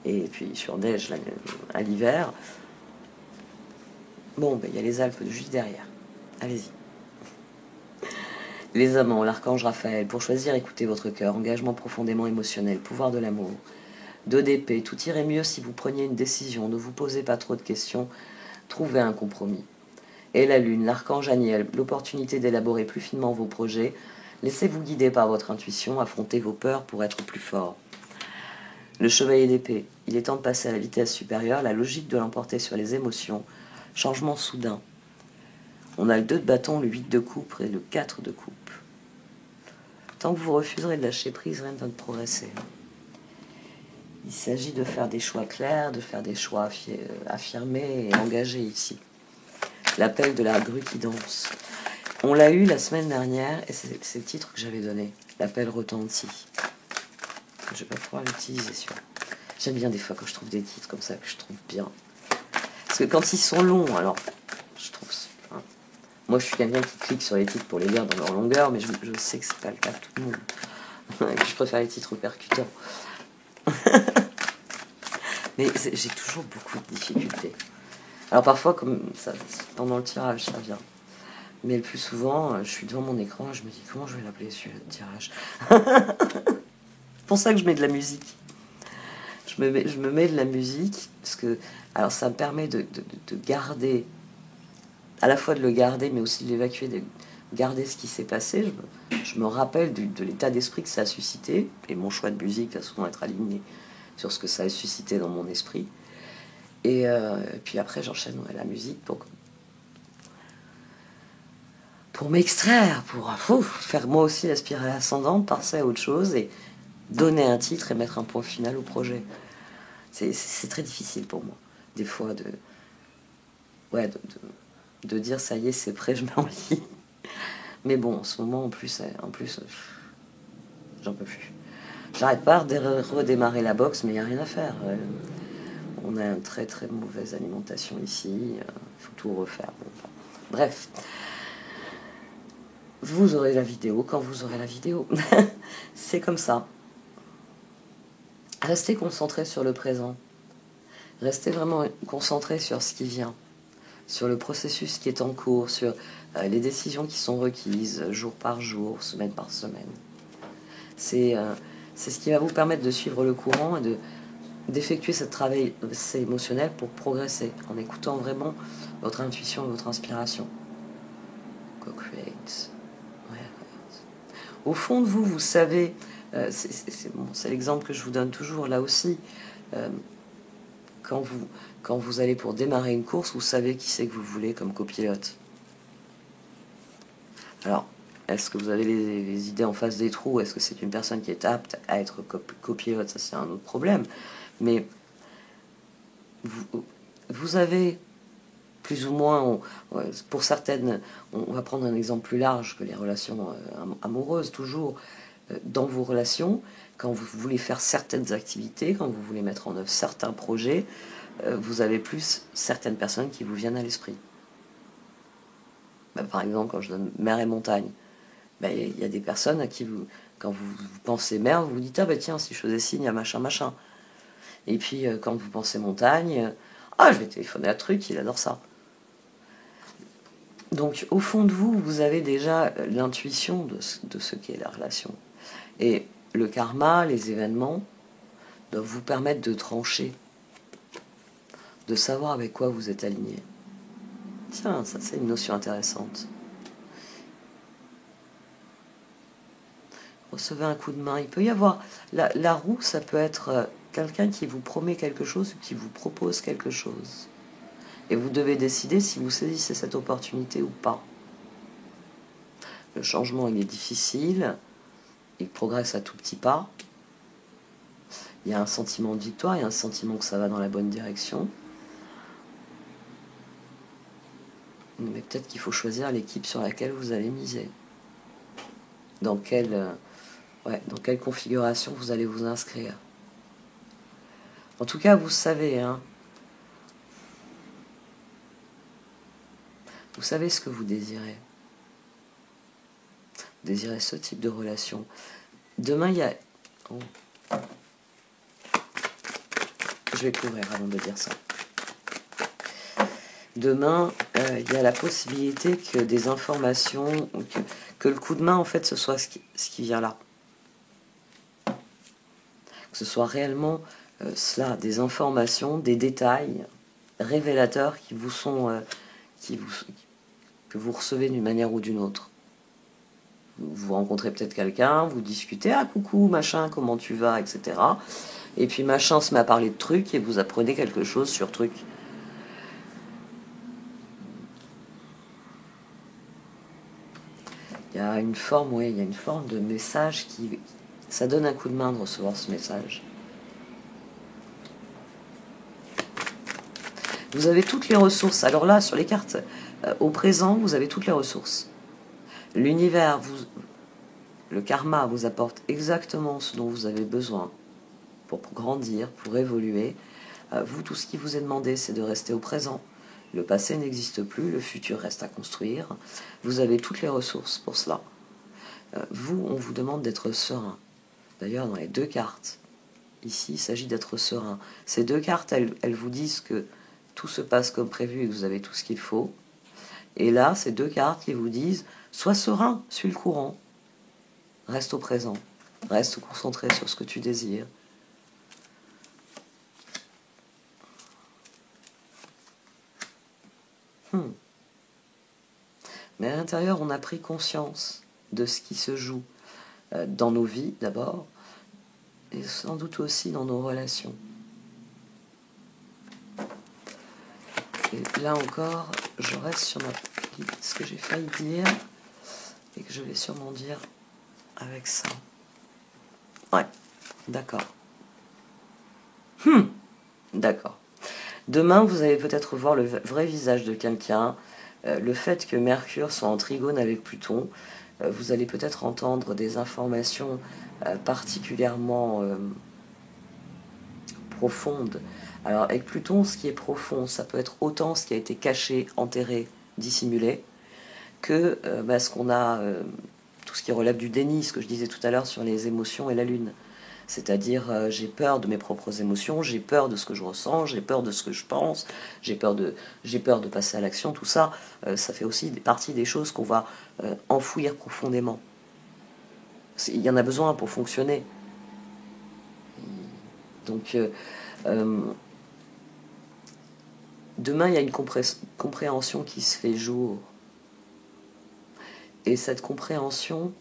Speaker 1: et puis sur neige à l'hiver, bon, il y a les Alpes juste derrière. Allez-y. Les amants, l'archange Raphaël, pour choisir, écoutez votre cœur, engagement profondément émotionnel, pouvoir de l'amour. 2 d'épée, tout irait mieux si vous preniez une décision, ne vous posez pas trop de questions, trouvez un compromis. Et la lune, l'archange Aniel, l'opportunité d'élaborer plus finement vos projets, laissez-vous guider par votre intuition, affrontez vos peurs pour être plus fort. Le chevalier d'épée, il est temps de passer à la vitesse supérieure, la logique de l'emporter sur les émotions, changement soudain. On a le 2 de bâton, le 8 de coupe et le 4 de coupe. Tant que vous refuserez de lâcher prise, rien ne va progresser. Il s'agit de faire des choix clairs, de faire des choix affirmés et engagés ici. L'appel de la grue qui danse. On l'a eu la semaine dernière et c'est le titre que j'avais donné. L'appel retentit. Je vais pas pouvoir l'utiliser celui-là. J'aime bien des fois quand je trouve des titres comme ça que je trouve bien. Parce que quand ils sont longs, alors je trouve ça. Moi je suis quelqu'un qui clique sur les titres pour les lire dans leur longueur, mais je sais que c'est pas le cas de tout le monde. Je préfère les titres percutants. Mais j'ai toujours beaucoup de difficultés. Alors parfois, comme ça, pendant le tirage, ça vient. Mais le plus souvent, je suis devant mon écran et je me dis comment je vais l'appeler celui-là de tirage. C'est pour ça que je mets de la musique. Je me mets de la musique parce que alors ça me permet de garder, à la fois de le garder, mais aussi de l'évacuer, de garder ce qui s'est passé. Je me rappelle de l'état d'esprit que ça a suscité, et mon choix de musique va souvent être aligné sur ce que ça a suscité dans mon esprit. Et puis après, j'enchaîne la musique pour m'extraire, pour faire moi aussi la spirale ascendante, passer à autre chose et donner un titre et mettre un point final au projet. C'est très difficile pour moi, des fois, de dire ça y est, c'est prêt, je mets en lit. Mais bon, en ce moment, en plus, j'en peux plus. J'arrête pas de redémarrer la boxe, mais il n'y a rien à faire. On a une très très mauvaise alimentation ici. Il faut tout refaire. Bon, enfin, bref. Vous aurez la vidéo quand vous aurez la vidéo. C'est comme ça. Restez concentré sur le présent. Restez vraiment concentré sur ce qui vient, sur le processus qui est en cours, sur les décisions qui sont requises jour par jour, semaine par semaine. C'est ce qui va vous permettre de suivre le courant et d'effectuer ce travail émotionnel pour progresser, en écoutant vraiment votre intuition et votre inspiration. Co-create. Ouais. Au fond de vous, vous savez, c'est l'exemple que je vous donne toujours là aussi, quand vous allez pour démarrer une course, vous savez qui c'est que vous voulez comme copilote. Alors, est-ce que vous avez les idées en face des trous? Est-ce que c'est une personne qui est apte à être copilote? Ça, c'est un autre problème. Mais vous avez plus ou moins, pour certaines, on va prendre un exemple plus large que les relations amoureuses, toujours, dans vos relations, quand vous voulez faire certaines activités, quand vous voulez mettre en œuvre certains projets, vous avez plus certaines personnes qui vous viennent à l'esprit. Par exemple, quand je donne mer et montagne, il y a des personnes à qui, quand vous pensez mer, vous vous dites « Ah tiens, si je faisais signe à machin, machin ». Et puis, quand vous pensez montagne, « Ah, je vais téléphoner à truc, il adore ça ». Donc, au fond de vous, vous avez déjà l'intuition de ce qu'est la relation. Et le karma, les événements, doivent vous permettre de trancher, de savoir avec quoi vous êtes aligné. Tiens, ça c'est une notion intéressante. Recevez un coup de main. Il peut y avoir... La roue, ça peut être quelqu'un qui vous promet quelque chose ou qui vous propose quelque chose. Et vous devez décider si vous saisissez cette opportunité ou pas. Le changement, il est difficile. Il progresse à tout petits pas. Il y a un sentiment de victoire, il y a un sentiment que ça va dans la bonne direction. Mais peut-être qu'il faut choisir l'équipe sur laquelle vous allez miser. Dans quelle configuration vous allez vous inscrire. En tout cas, vous savez, hein. Vous savez ce que vous désirez. Vous désirez ce type de relation. Demain, il y a... Oh. Je vais couvrir avant de dire ça. Demain, il y a la possibilité que des informations, que le coup de main, en fait, ce soit ce qui vient là. Que ce soit réellement cela, des informations, des détails révélateurs qui vous sont... que vous recevez d'une manière ou d'une autre. Vous rencontrez peut-être quelqu'un, vous discutez, ah coucou, machin, comment tu vas, etc. Et puis machin se met à parler de trucs et vous apprenez quelque chose sur truc. Il y a une forme, oui, il y a une forme de message qui... Ça donne un coup de main de recevoir ce message. Vous avez toutes les ressources. Alors là, sur les cartes, au présent, vous avez toutes les ressources. L'univers, le karma vous apporte exactement ce dont vous avez besoin pour grandir, pour évoluer. Vous, tout ce qui vous est demandé, c'est de rester au présent. Le passé n'existe plus, le futur reste à construire. Vous avez toutes les ressources pour cela. Vous, on vous demande d'être serein. D'ailleurs, dans les deux cartes, ici, il s'agit d'être serein. Ces deux cartes, elles vous disent que tout se passe comme prévu et que vous avez tout ce qu'il faut. Et là, ces deux cartes qui vous disent « Sois serein, suis le courant. Reste au présent. Reste concentré sur ce que tu désires. » Mais à l'intérieur, on a pris conscience de ce qui se joue dans nos vies, d'abord, et sans doute aussi dans nos relations. Et là encore, je reste sur ce que j'ai failli dire et que je vais sûrement dire avec ça. Ouais, d'accord. D'accord. Demain, vous allez peut-être voir le vrai visage de quelqu'un. le fait que Mercure soit en trigone avec Pluton, vous allez peut-être entendre des informations particulièrement profondes. Alors avec Pluton, ce qui est profond, ça peut être autant ce qui a été caché, enterré, dissimulé, que ce qu'on a, tout ce qui relève du déni, ce que je disais tout à l'heure sur les émotions et la Lune. C'est-à-dire, j'ai peur de mes propres émotions, j'ai peur de ce que je ressens, j'ai peur de ce que je pense, j'ai peur de passer à l'action. Tout ça, ça fait aussi partie des choses qu'on va enfouir profondément. Il y en a besoin pour fonctionner. Donc, demain, il y a une compréhension qui se fait jour. Et cette compréhension,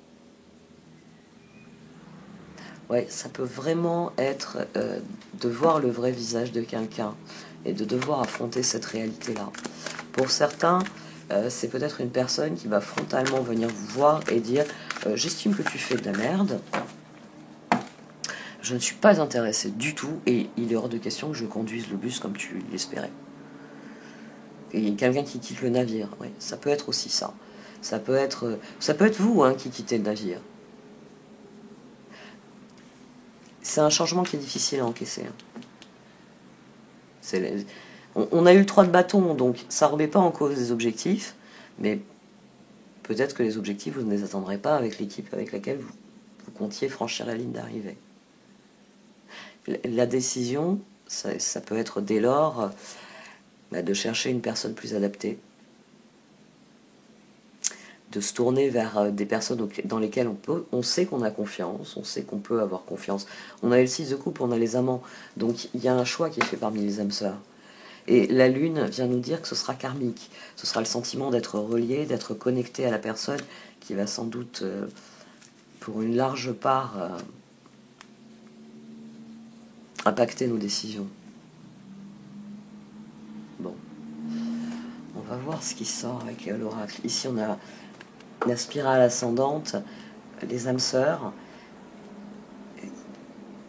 Speaker 1: ouais, ça peut vraiment être de voir le vrai visage de quelqu'un et de devoir affronter cette réalité-là. Pour certains, c'est peut-être une personne qui va frontalement venir vous voir et dire j'estime que tu fais de la merde, je ne suis pas intéressé du tout et il est hors de question que je conduise le bus comme tu l'espérais. Et quelqu'un qui quitte le navire, oui, ça peut être aussi ça. Ça peut être vous qui quittez le navire. C'est un changement qui est difficile à encaisser. On a eu le 3 de bâton, donc ça ne remet pas en cause les objectifs, mais peut-être que les objectifs, vous ne les attendrez pas avec l'équipe avec laquelle vous comptiez franchir la ligne d'arrivée. La décision, ça peut être dès lors de chercher une personne plus adaptée, de se tourner vers des personnes dans lesquelles on sait qu'on a confiance, on sait qu'on peut avoir confiance. On a le 6 de coupe, on a les amants, donc il y a un choix qui est fait parmi les âmes sœurs. Et la lune vient nous dire que ce sera karmique, ce sera le sentiment d'être relié, d'être connecté à la personne qui va sans doute, pour une large part, impacter nos décisions. Bon, on va voir ce qui sort avec l'oracle. Ici on a la spirale ascendante, les âmes sœurs.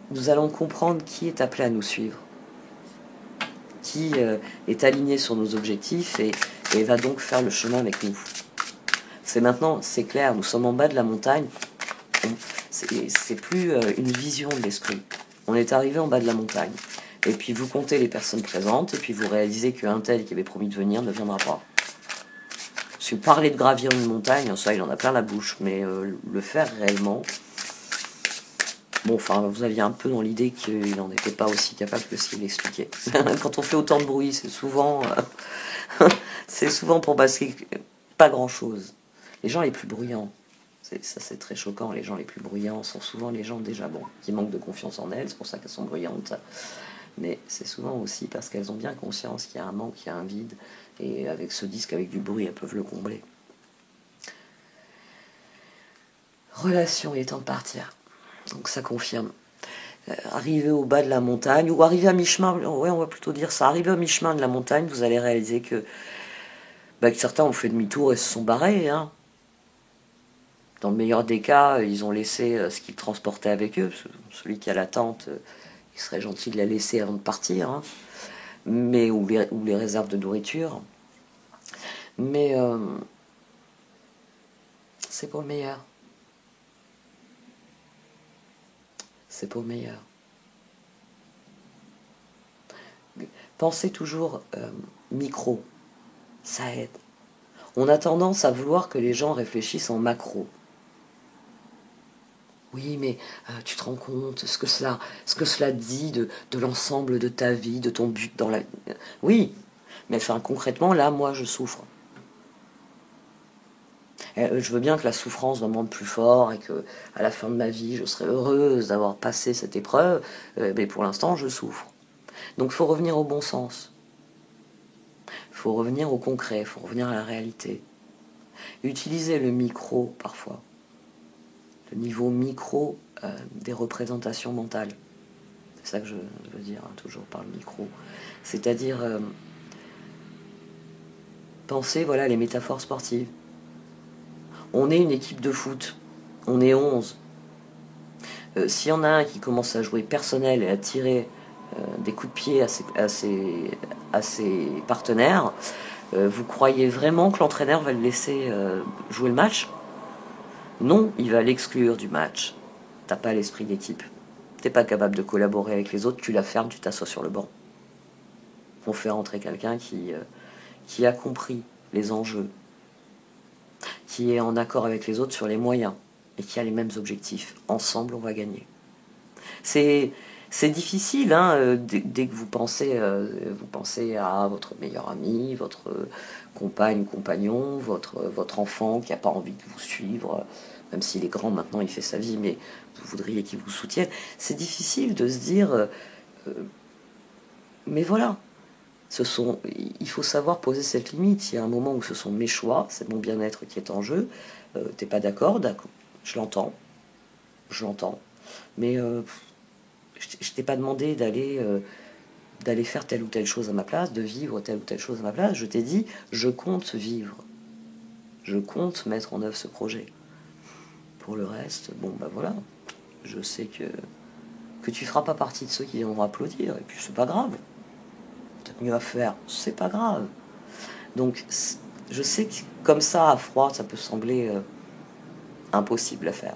Speaker 1: Nous allons comprendre qui est appelé à nous suivre, qui est aligné sur nos objectifs et va donc faire le chemin avec nous. C'est maintenant, c'est clair, nous sommes en bas de la montagne, c'est plus une vision de l'esprit. On est arrivé en bas de la montagne. Et puis vous comptez les personnes présentes, et puis vous réalisez qu'un tel qui avait promis de venir ne viendra pas. Parce que parler de gravir une montagne, ça il en a plein la bouche, mais le faire réellement... Bon, enfin, vous aviez un peu dans l'idée qu'il n'en était pas aussi capable que ce qu'il expliquait. Quand on fait autant de bruit, c'est souvent pour masquer pas grand-chose. Les gens les plus bruyants, ça c'est très choquant, les gens les plus bruyants sont souvent les gens déjà qui manquent de confiance en elles, c'est pour ça qu'elles sont bruyantes. Mais c'est souvent aussi parce qu'elles ont bien conscience qu'il y a un manque, qu'il y a un vide, et avec ce disque, avec du bruit, elles peuvent le combler. Relation, il est temps de partir. Donc ça confirme. Arriver au bas de la montagne, ou arriver à mi-chemin, ouais, on va plutôt dire ça, arriver au mi-chemin de la montagne, vous allez réaliser que certains ont fait demi-tour et se sont barrés. Hein. Dans le meilleur des cas, ils ont laissé ce qu'ils transportaient avec eux. Celui qui a la tente, il serait gentil de la laisser avant de partir. Hein. Mais, ou les réserves de nourriture. Mais c'est pour le meilleur. C'est pour le meilleur. Pensez toujours micro, ça aide. On a tendance à vouloir que les gens réfléchissent en macro. Oui, mais tu te rends compte ce que cela dit de l'ensemble de ta vie, de ton but dans la... Oui, mais enfin, concrètement, là, moi, je souffre. Je veux bien que la souffrance va me rendre plus fort et que à la fin de ma vie, je serai heureuse d'avoir passé cette épreuve, mais pour l'instant, je souffre. Donc, il faut revenir au bon sens. Il faut revenir au concret, il faut revenir à la réalité. Utiliser le micro, parfois. Le niveau micro des représentations mentales. C'est ça que je veux dire, hein, toujours par le micro. C'est-à-dire, penser, voilà, les métaphores sportives. On est une équipe de foot. On est 11. S'il y en a un qui commence à jouer personnel et à tirer des coups de pied à ses partenaires, Vous croyez vraiment que l'entraîneur va le laisser jouer le match? Non, il va l'exclure du match. T'as pas l'esprit d'équipe. T'es pas capable de collaborer avec les autres, tu la fermes, tu t'assois sur le banc. On fait rentrer quelqu'un qui a compris les enjeux, qui est en accord avec les autres sur les moyens et qui a les mêmes objectifs. Ensemble, on va gagner. C'est difficile, hein, dès que vous pensez à votre meilleur ami, votre compagne, compagnon, votre enfant qui n'a pas envie de vous suivre, même s'il est grand maintenant, il fait sa vie, mais vous voudriez qu'il vous soutienne. C'est difficile de se dire, mais voilà, il faut savoir poser cette limite. Il y a un moment où ce sont mes choix, c'est mon bien-être qui est en jeu. T'es pas d'accord, je l'entends, mais je t'ai pas demandé d'aller faire telle ou telle chose à ma place, de vivre telle ou telle chose à ma place. Je t'ai dit, je compte vivre. Je compte mettre en œuvre ce projet. Pour le reste, bon, bah voilà. Je sais que tu feras pas partie de ceux qui viendront applaudir. Et puis, c'est pas grave. Peut-être mieux à faire. C'est pas grave. Donc, je sais que comme ça, à froid, ça peut sembler impossible à faire.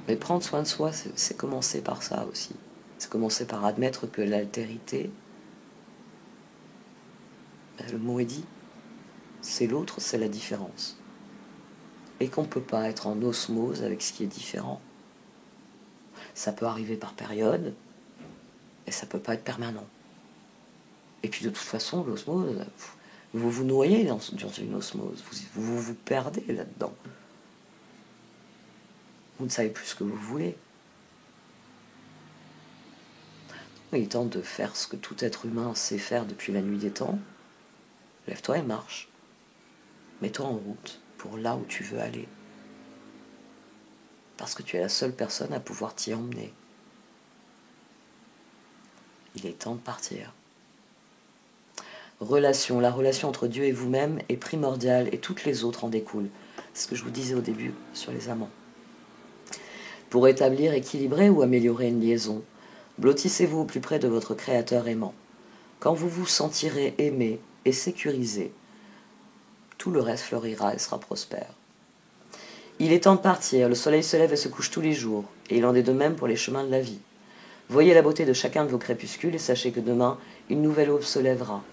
Speaker 1: Mais prendre soin de soi, c'est commencer par ça aussi. C'est commencer par admettre que l'altérité, le mot est dit, c'est l'autre, c'est la différence. Et qu'on ne peut pas être en osmose avec ce qui est différent. Ça peut arriver par période, et ça peut pas être permanent. Et puis de toute façon, l'osmose, vous vous noyez dans une osmose, vous vous perdez là-dedans. Vous ne savez plus ce que vous voulez. Il est temps de faire ce que tout être humain sait faire depuis la nuit des temps. Lève-toi et marche. Mets-toi en route pour là où tu veux aller. Parce que tu es la seule personne à pouvoir t'y emmener. Il est temps de partir. La relation entre Dieu et vous-même est primordiale et toutes les autres en découlent. C'est ce que je vous disais au début sur les amants. Pour établir, équilibrer ou améliorer une liaison, blottissez-vous au plus près de votre Créateur aimant. Quand vous vous sentirez aimé et sécurisé, tout le reste fleurira et sera prospère. Il est temps de partir, le soleil se lève et se couche tous les jours, et il en est de même pour les chemins de la vie. Voyez la beauté de chacun de vos crépuscules et sachez que demain, une nouvelle aube se lèvera.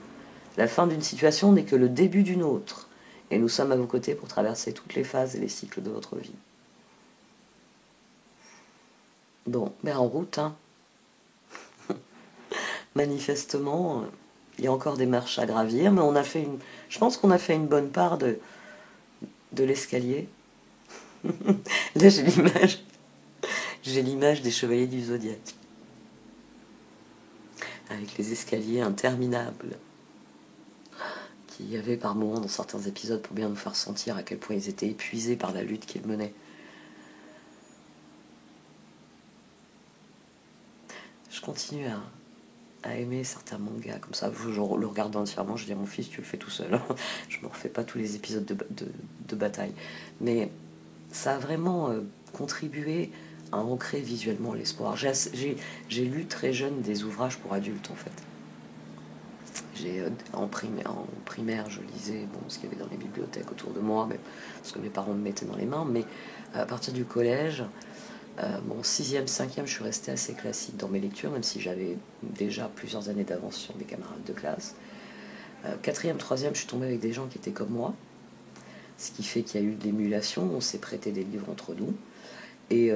Speaker 1: La fin d'une situation n'est que le début d'une autre, et nous sommes à vos côtés pour traverser toutes les phases et les cycles de votre vie. Bon, ben en route, hein. Manifestement, il y a encore des marches à gravir, mais je pense qu'on a fait une bonne part de l'escalier. Là, j'ai l'image des chevaliers du zodiaque, avec les escaliers interminables qu'il y avait par moments dans certains épisodes pour bien nous faire sentir à quel point ils étaient épuisés par la lutte qu'ils menaient. Je continue à aimer certains mangas comme ça. Je le regarde entièrement, je dis à mon fils, tu le fais tout seul. Je ne me refais pas tous les épisodes de bataille. Mais ça a vraiment contribué à ancrer visuellement l'espoir. J'ai lu très jeune des ouvrages pour adultes, en fait. En primaire, je lisais ce qu'il y avait dans les bibliothèques autour de moi, mais, ce que mes parents me mettaient dans les mains. Mais à partir du collège, mon 6e, 5e, je suis restée assez classique dans mes lectures, même si j'avais déjà plusieurs années d'avance sur mes camarades de classe. 4e, 3e, je suis tombée avec des gens qui étaient comme moi, ce qui fait qu'il y a eu de l'émulation, on s'est prêté des livres entre nous. Et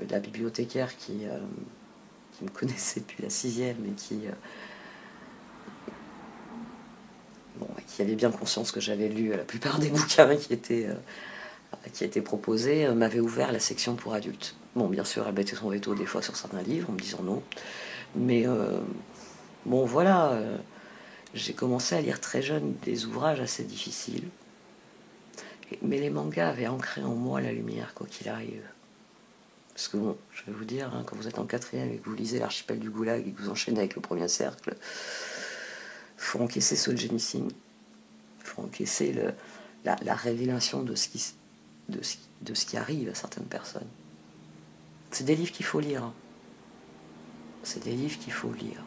Speaker 1: la bibliothécaire qui me connaissait depuis la 6e et qui avait bien conscience que j'avais lu la plupart des bouquins qui étaient proposés, m'avait ouvert la section pour adultes. Bon, bien sûr, elle mettait son veto des fois sur certains livres en me disant non. Mais voilà, j'ai commencé à lire très jeune des ouvrages assez difficiles. Mais les mangas avaient ancré en moi la lumière, quoi qu'il arrive. Parce que je vais vous dire, quand vous êtes en 4e et que vous lisez l'Archipel du Goulag et que vous enchaînez avec le Premier Cercle, il faut encaisser Solzhenitsyn. Il faut encaisser la révélation de ce qui arrive à certaines personnes. C'est des livres qu'il faut lire. C'est des livres qu'il faut lire.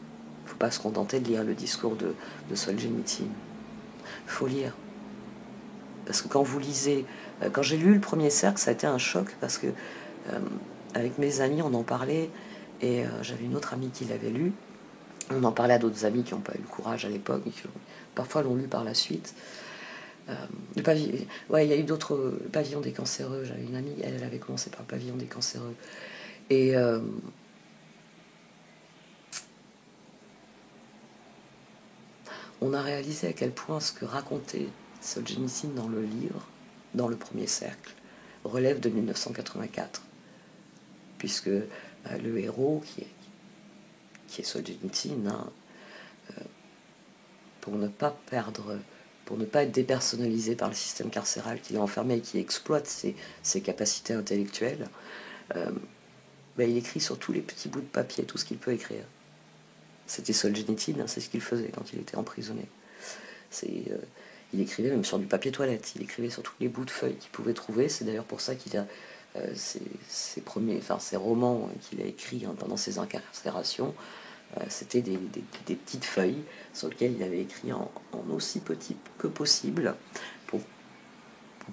Speaker 1: faut pas se contenter de lire le discours de Solzhenitsyn. Faut lire. Parce que quand vous lisez... Quand j'ai lu le premier cercle, ça a été un choc, parce que avec mes amis, on en parlait, et j'avais une autre amie qui l'avait lu. On en parlait à d'autres amis qui n'ont pas eu le courage à l'époque, et qui parfois l'ont lu par la suite. Il y a eu d'autres... Le pavillon des cancéreux, j'avais une amie, elle avait commencé par le pavillon des cancéreux. Et... on a réalisé à quel point ce que racontait Solzhenitsyn dans le livre, dans le premier cercle, relève de 1984. Puisque le héros, qui est Solzhenitsyn, hein, pour ne pas être dépersonnalisé par le système carcéral qui l'a enfermé et qui exploite ses capacités intellectuelles, il écrit sur tous les petits bouts de papier tout ce qu'il peut écrire. C'était Solzhenitsyn, hein, c'est ce qu'il faisait quand il était emprisonné. Il écrivait même sur du papier toilette, il écrivait sur tous les bouts de feuilles qu'il pouvait trouver. C'est d'ailleurs pour ça qu'il a ses romans qu'il a écrits pendant ses incarcérations, c'était des petites feuilles sur lesquelles il avait écrit en aussi petit que possible pour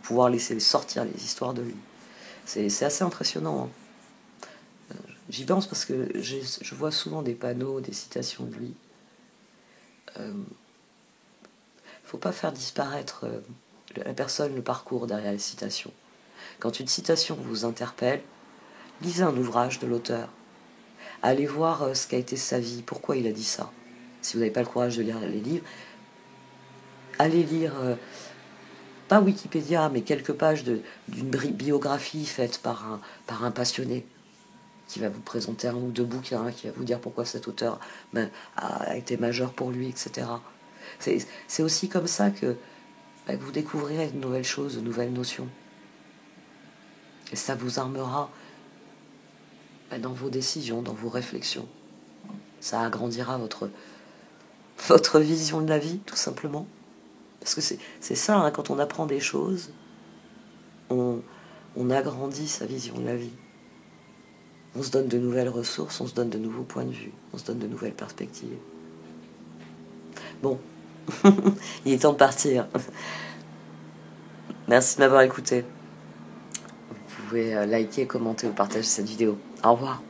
Speaker 1: pouvoir laisser sortir les histoires de lui. C'est assez impressionnant, hein. J'y pense parce que je vois souvent des panneaux, des citations de lui. Faut pas faire disparaître la personne, le parcours derrière les citations. Quand une citation vous interpelle, lisez un ouvrage de l'auteur. Allez voir ce qu'a été sa vie, pourquoi il a dit ça. Si vous n'avez pas le courage de lire les livres, allez lire, pas Wikipédia, mais quelques pages d'une biographie faite par un passionné, qui va vous présenter un ou deux bouquins, qui va vous dire pourquoi cet auteur a été majeur pour lui, etc. C'est aussi comme ça que vous découvrirez de nouvelles choses, de nouvelles notions. Et ça vous armera dans vos décisions, dans vos réflexions. Ça agrandira votre vision de la vie, tout simplement. Parce que c'est ça, hein, quand on apprend des choses, on agrandit sa vision de la vie. On se donne de nouvelles ressources, on se donne de nouveaux points de vue, on se donne de nouvelles perspectives. Bon, il est temps de partir. Merci de m'avoir écouté. Vous pouvez liker, commenter ou partager cette vidéo. Au revoir.